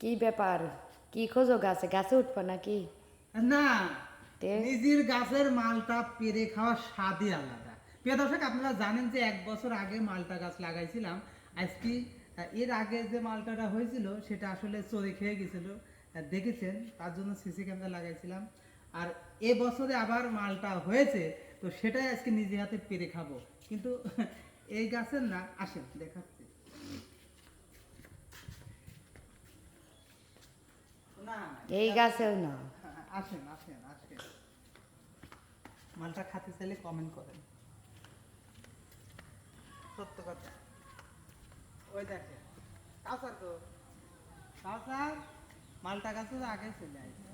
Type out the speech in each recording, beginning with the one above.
কি ব্যাপার? কি খোঁজো গাছে? গাছে উঠবো নাকি? না, তে নিজের গাছের মালটা পেরে খাওয়ার স্বাদই আলাদা। প্রিয় দর্শক, আপনারা জানেন যে 1 বছর আগে মালটা গাছ লাগাইছিলাম। আজকে এর আগে যে মালটাটা হয়েছিল সেটা আসলে চড়ে খেয়ে গেছিল, দেখেছেন, তার জন্য সিসি ক্যামেরা লাগাইছিলাম। আর এবছরে আবার মালটা হয়েছে, তো সেটাই আজকে নিজে হাতে পেরে খাবো। কিন্তু এই গাছের না, আসেন দেখাচ্ছি। না, এই গাছেও না। আসেন আসেন আসেন, মালটা খাতে চাইলে কমেন্ট করেন। সত্য কথা। ওই দেখেন, কাউসার তো, কাউসার মালটা গাছে আগে চলে আসে,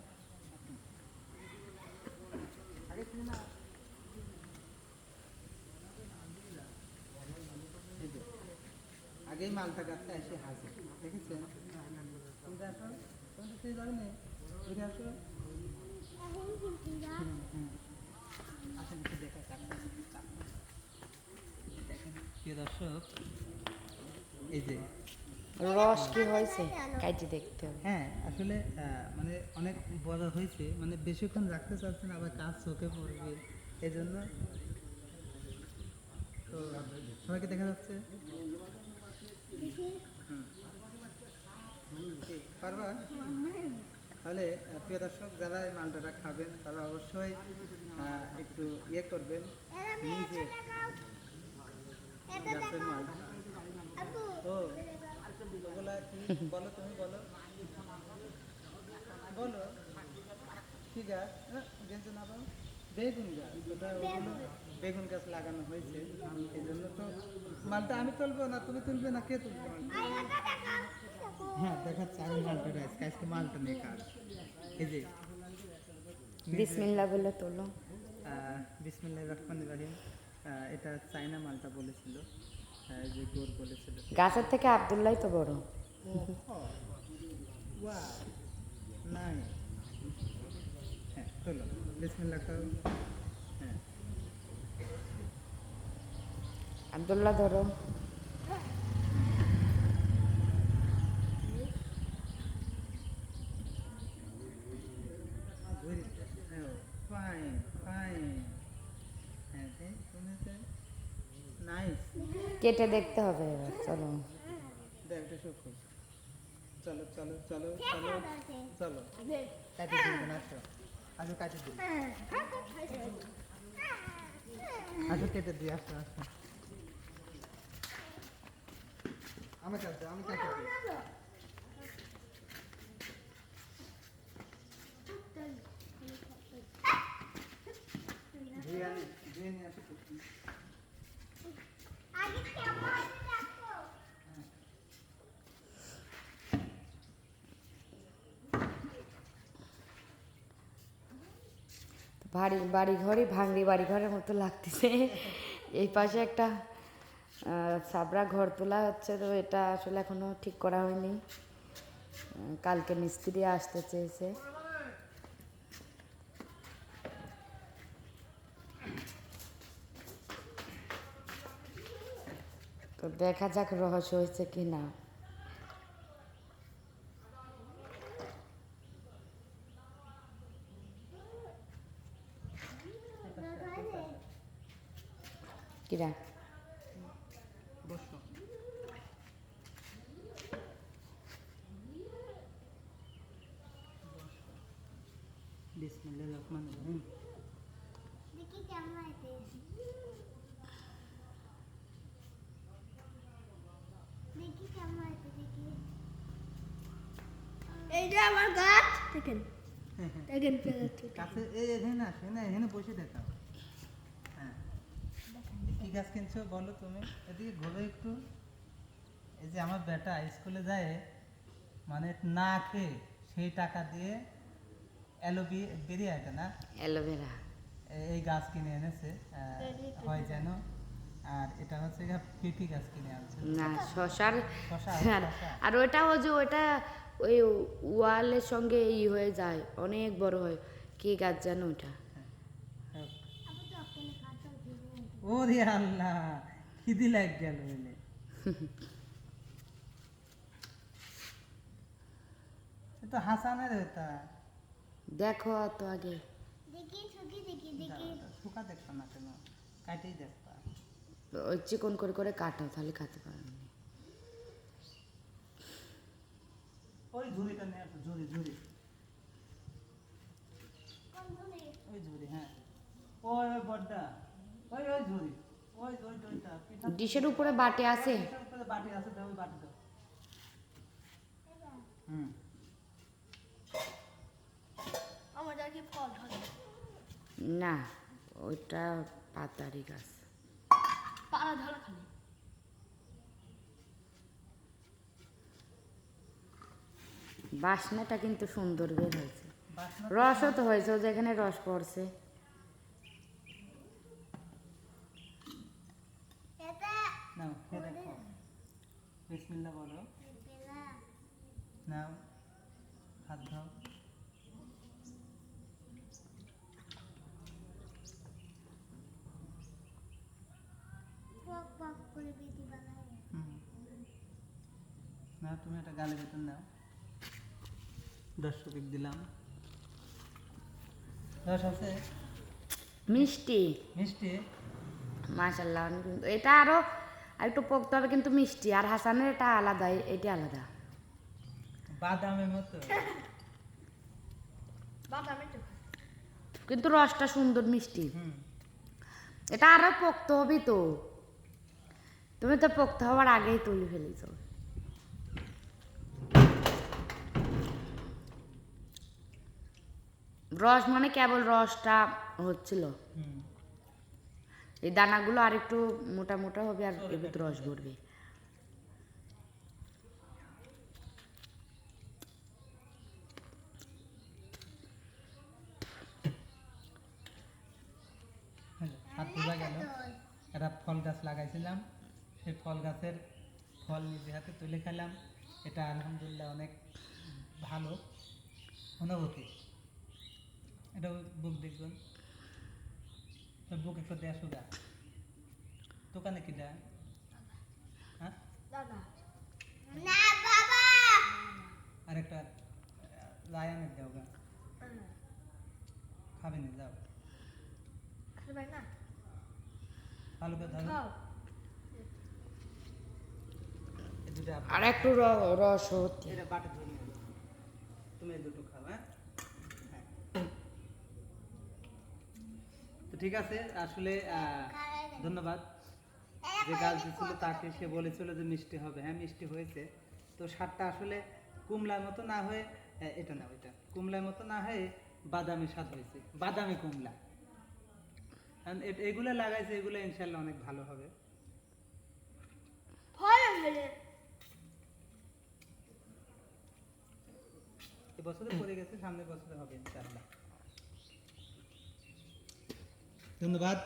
আগে ছিল না। এই যে, আগেই মালটা গাছটা এসে হাজির, দেখেছেন? তুমি দেখো, তুমি তো সেই ধরনের, ওইটা আসো। হুম, আসেন একটু দেখা যাক। দেখেন প্রিয় দর্শক, এই যে, রস কি হয়েছে? কাইটি দেখতে হবে। হ্যাঁ আসলে মানে অনেক বড় হয়েছে, মানে বেশিক্ষণ রাখতে চাচ্ছেন, আবার কাজ চোখে পড়বে, এই জন্য। তো সবাইকে দেখা যাচ্ছে। হুম, ঠিক, পারবা? তাহলে প্রিয় দর্শক, যারা এই মালটাটা খাবেন তারা অবশ্যই একটু ইয়ে করবেন, নিজে গাছের মাল। ও, ওগুলা কি বলো, তুমি বলো, বলো কি গাছ? গেছে না বাবা, বেগুন গাছ। ওটা ওগুলো বেগুন গাছ লাগানো হয়েছে, এই জন্য তো মালটা আমি তুলবো না, তুমি তুলবে না, কে তুলবে মালটা? হ্যাঁ দেখাচ্ছি, আমি মালটা আজকে আজকে মালটা নিয়ে কাজ। এই যে নিজে, বিসমিল্লাহ বলে তোলো। বিসমিল্লাহির রহমানির রহিম। এটা চাইনা মালটা বলেছিল, যে গোর বলেছিল। গাছের থেকে আব্দুল্লাহ তো বড়। ওয়াও, নাই, হ্যাঁ তোলো, বিসমিল্লাহ করো। হ্যাঁ, আব্দুল্লাহ ধরো। ফাইন ফাইন, হ্যাঁ শুনেছে, নাইস। কেটে দেখতে হবে এবার, চলো। দেখ এটা শুরু কর, চলো চলো চলো চলো চলো, কাটি দিন, আসো আসো কাটি দিন, আসো কেটে দিই, আসো আসো, আমি কাটবো, আমি কাটি দিই। ধুয়ে আনি, ধুয়ে নিয়ে আসো। বাড়ি ঘরই ভাঙড়ি বাড়ি ঘরের মতো লাগতেছে। এই পাশে একটা সাবরা ঘর তোলা হচ্ছে, তো এটা আসলে এখনো ঠিক করা হয়নি। কালকে মিস্ত্রি আসতে চেয়েছে। তো দেখা যাক রহস্য হয়েছে কি না। কিরা বসো, বিসমিল্লাহির রহমানির রহিম। দেখি কেমন আছে, দেখি কেমন আছে, দেখি। এই যে আমার গাছ দেখেন, দেখেন কাছে এই এখানে আসে না, এখানে বসে দেখাও। হ্যাঁ, কি গাছ কিনছো বলো তুমি, এদিকে ঘোরো একটু। এই যে আমার বেটা স্কুলে যায়, মানে না খেয়ে সেই টাকা দিয়ে বেরিয়ে আছে না, অ্যালোভেরা এই গাছ কিনে এনেছে, হয় যেন। আর এটা হচ্ছে পেঁপে গাছ কিনে আনছে, না শশার। শশা শশা। আর ওটা ওই যে ওটা ওই ওয়ালের সঙ্গে হয়ে যায়, অনেক বড় হয়। কি গাছ জানো ওটা? হ্যাঁ। ওরে আল্লাহ, খিদি লাগ গেল বলে। তো হাসানের এটা দেখো তো আগে। দেখি ছুটি দেখি দেখি শুকা দেখবা না কেন, কাটেই দেখবা। ওই চিকন করে কাটো, তাহলে খেতে পারবে। ওই ঝুড়িটা নিয়ে আসো, ঝুড়ি কোন ছুটি ওই ঝুড়ি, হ্যাঁ ওই বড়টা, ওই ঝুড়ি, ওই ঝুড়িটা পিঠা ডিশের উপরে বাটি আছে? পিঠার উপরে বাটি আছে, দাও ওই বাটি দাও। হুম আমাদের কি ফল ধরে না, ওইটা পাতারি গাছ। পাড়া ধরা খালি বাসনাটা কিন্তু সুন্দর বের হয়েছে, বাসনা রসও তো হয়েছে, ও যেখানে রস পড়ছে। এটা নাও খেয়ে দেখো, বিসমিল্লাহ বলো, বেলা নাও হাত দাও। পক পক করে বেটি বানায় না তুমি একটা গালে বেতন নাও, দর্শক দিলাম। রস আছে, মিষ্টি, মিষ্টি, মাশাল্লাহ। এটা আরো একটু পোক্ত হবে, কিন্তু মিষ্টি। আর হাসানের এটা আলাদা, এটা আলাদা। বাদামের মতো। বাদামে তো কিন্তু রসটা সুন্দর মিষ্টি। হুম এটা আরো পোক্ত হবে তো, তুমি তো পোক্ত হওয়ার আগেই তুলে ফেলেছো। রস মানে কেবল রসটা হচ্ছিল, হুম এই দানাগুলো আর একটু মোটা মোটা হবে, আর এর ভিতরে রস ভরবে। হাত বোঝা গেল। একটা ফল গাছ লাগাইছিলাম, সেই ফল গাছের ফল নিজে হাতে তুলে খেলাম। এটা আলহামদুলিল্লাহ অনেক ভালো অনুভূতি। এটা বুক দেখবেন, বুক একটু দেড় সুদা দোকানে কি দেয়, হ্যাঁ দাদা না বাবা আর একটা লায়নের দেও গা, খাবে না যাও, খাবে না ভালো করে ধরো। খাও এই দুটো আর একটু রস হচ্ছে। এটা বাটে ধরে নিও, তুমি এই দুটো খাও, হ্যাঁ তো ঠিক আছে। আসলে ধন্যবাদ। যে গাছ দিচ্ছিল তাকে, সে বলেছিল যে মিষ্টি হবে, হ্যাঁ মিষ্টি হয়েছে। তো স্বাদটা আসলে কুমলার মতো না হয়ে এটা না, ওইটা কুমলার মতো না হয়ে বাদামি স্বাদ হয়েছে, বাদামি কুমলা। এগুলো লাগাইছে, এগুলো ইনশাল্লাহ অনেক ভালো হবে। ফল হলে এবছরে পড়ে গেছে, সামনের বছরে হবে ইনশাল্লাহ। ধন্যবাদ,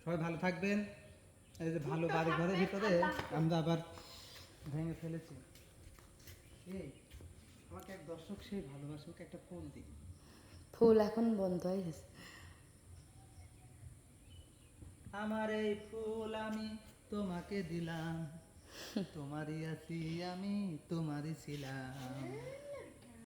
সবাই ভালো থাকবেন। এই যে ভালো বাড়ি ঘরের ভিতরে আমরা আবার ভেঙে ফেলেছি। এই আমাকে এক দর্শক সেই ভালোবাসুক একটা ফুল দিই। ফুল এখন বন্ধ হয়ে গেছে। আমার এই ফুল আমি তোমাকে দিলাম, তোমারই আছি আমি, তোমারই ছিলাম।